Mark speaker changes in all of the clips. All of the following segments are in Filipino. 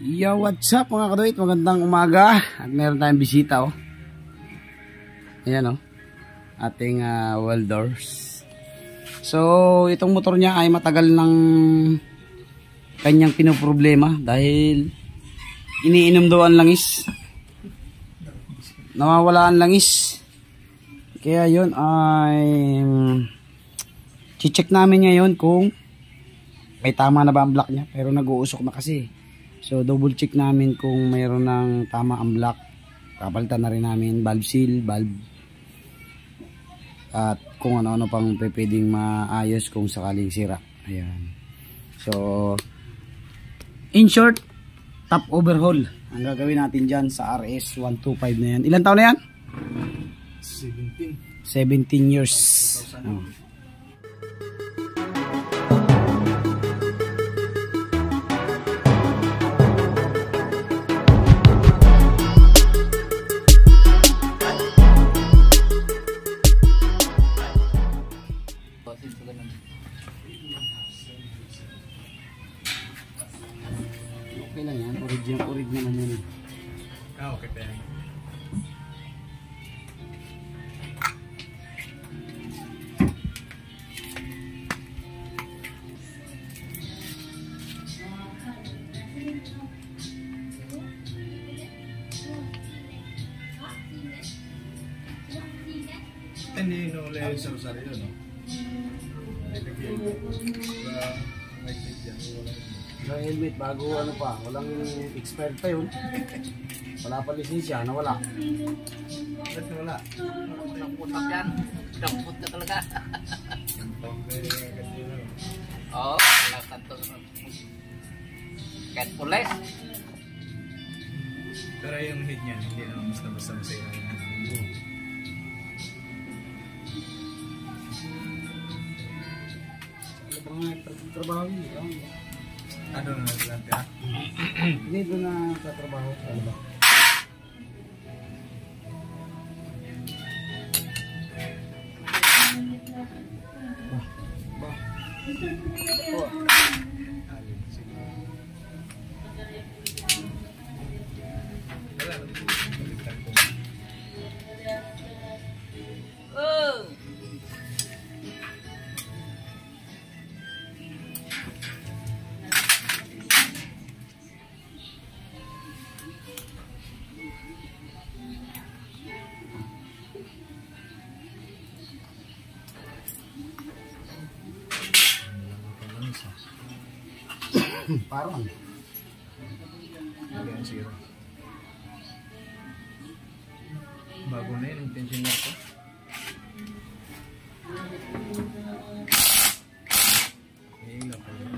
Speaker 1: Yo, what's up mga kaduit? Magandang umaga. At meron tayong bisita, oh. Ayan, oh. Ating welders. So, itong motor niya ay matagal ng kanyang pinoproblema dahil iniinom daw ang langis. Nawawala ang langis. Kaya yun ay check namin ngayon kung may tama na ba ang block niya. Pero nag-uusok na kasi. So double check namin kung mayroon ng tama ang block. Kapalitan na rin namin valve seal, valve, at kung ano-ano pang pwedeng maayos kung sakaling sira. Ayan. So in short, top overhaul ang gagawin natin dyan sa RS125 na yan. Ilan taon na yan? 17 years. Oh. Okay lang yan, orig naman yun.
Speaker 2: Okay pa yan. Hindi no ulit sa sarili, no?
Speaker 1: Sa helmet, bago ano pa, walang expired pa yun. Wala pa lisensya, nawala.
Speaker 2: Ba't wala?
Speaker 3: Walang putak yan. Dampot na talaga. Oo, wala kanto. Kahit pulis.
Speaker 2: Pero yung hit niyan, hindi naman basta-basta masaya yan.
Speaker 1: Trabaho niyo.
Speaker 2: Ano na natin ha?
Speaker 1: Hindi doon na sa trabaho. Ano ba? Parang
Speaker 2: Ayan, sige. Bago na yun, yung tensioner ko. Hila pa yun.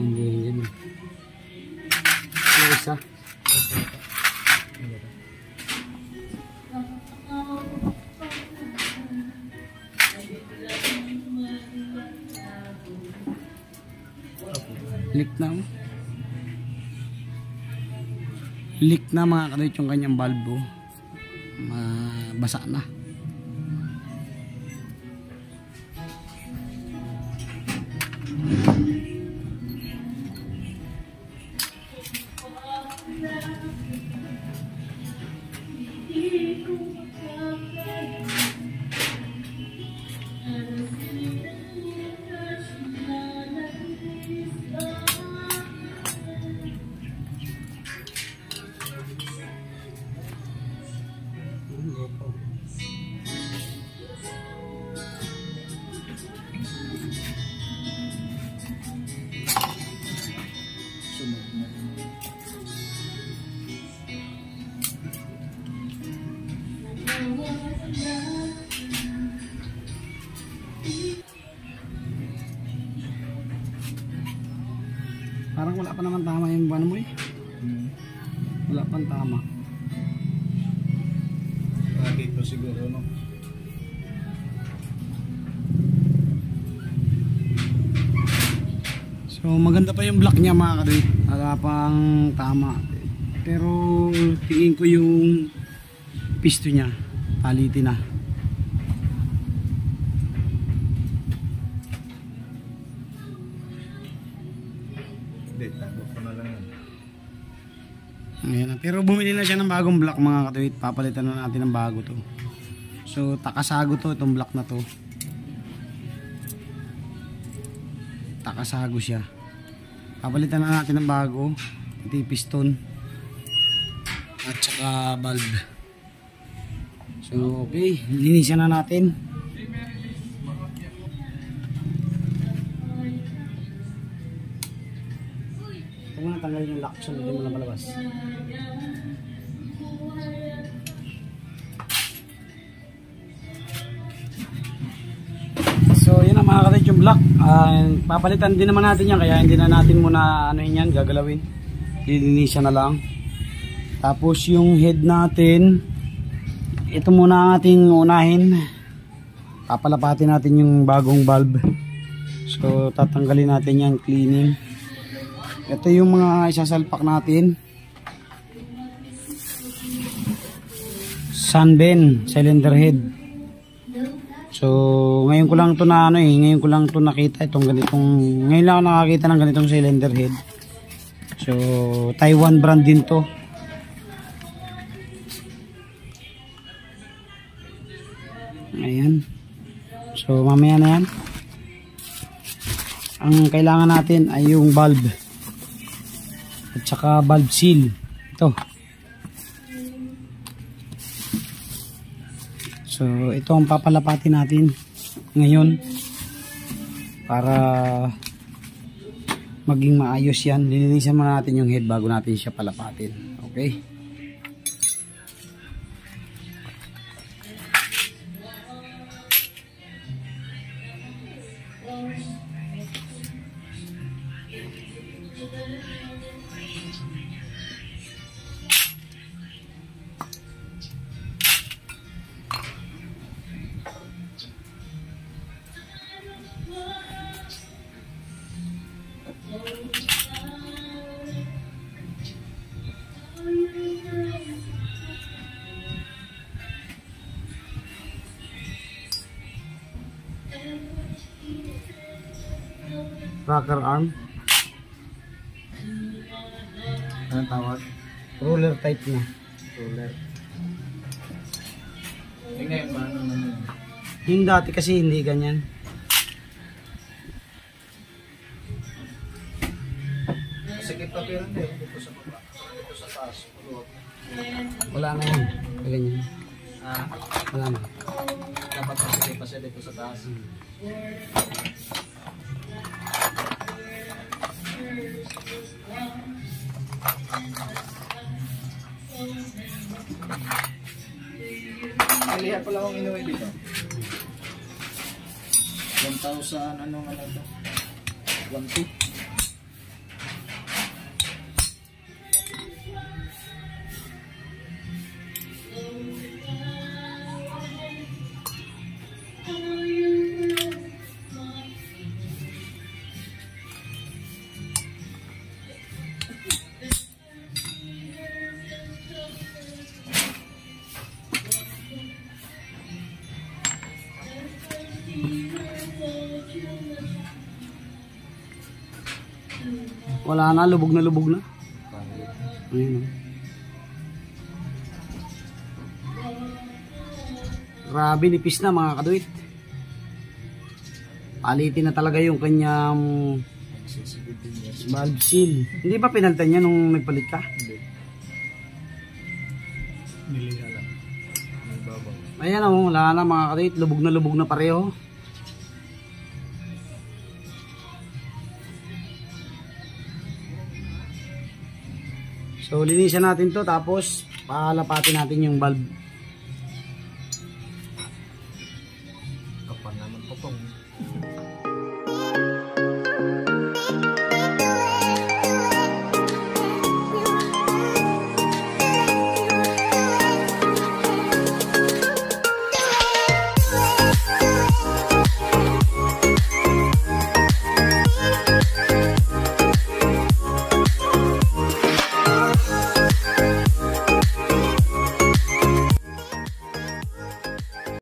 Speaker 1: hindi yun. Yung isa. Leak na mga kaduit yung kanyang valve. Basa na. Parang wala pa naman tama yung buwan mo eh. Wala pang tama.
Speaker 2: Dito siguro, no?
Speaker 1: So maganda pa yung block niya mga kadoy. Wala pang tama. Pero tingin ko yung pisto niya palitin na.
Speaker 2: Hindi, tago ko na lang yan.
Speaker 1: Ayan na. Pero bumili na siya ng bagong block mga katuwit. Papalitan na natin ng bago to. So takasago to itong block na to. Takasago siya. Papalitan na natin ng bago. Ito yung piston. At saka valve. So okay. Linisan na natin. Huwag mo na tanggalin yung lock. So hindi mo na palabas. So yun ang mga kapatid yung block. Papalitan din naman natin yan. Kaya hindi na natin muna ano yan, gagalawin. Lilinisan na lang. Tapos yung head natin, ito muna ang ating unahin. Papalapatin natin yung bagong valve. So tatanggalin natin yan, cleaning. Ito yung mga isasalpak natin. Sunbend, cylinder head. So ngayon ko lang to na ano ngayon ko lang to nakita itong ganitong, ngayon lang ako nakakita ng ganitong cylinder head. So Taiwan brand din to. Ayan. So mamaya na yan. Ang kailangan natin ay yung valve at saka valve seal. Ito. So ito ang papalapatin natin ngayon para maging maayos yan. Lilinisan muna natin yung head bago natin siya palapatin. Okay. Rocker arm. Anong tawag? Roller type na.
Speaker 2: Roller. Eh ngayon, paano naman?
Speaker 1: Yung dati kasi hindi ganyan.
Speaker 2: Sikip pa pero hindi. Dito sa baba. Dito sa taas.
Speaker 1: Wala na yan. Ganyan.
Speaker 2: Ah,
Speaker 1: Wala na.
Speaker 2: dapat masikip pa siya dito sa taas. Aliha pala akong inuwi dito. 1,000 ano nga lang ito? 1,200.
Speaker 1: Wala na, lubog na lubog na. Ayun. Grabe, nipis na mga kaduit. Palitin na talaga yung kanyang valve seal. Hindi ba pinalitan niya nung nagpalit ka?
Speaker 2: Hindi. Niliha lang. Nagbabaw.
Speaker 1: Ayan o, wala na mga kaduit. Lubog na pareho. So linisan natin to, tapos palapatin natin yung valve.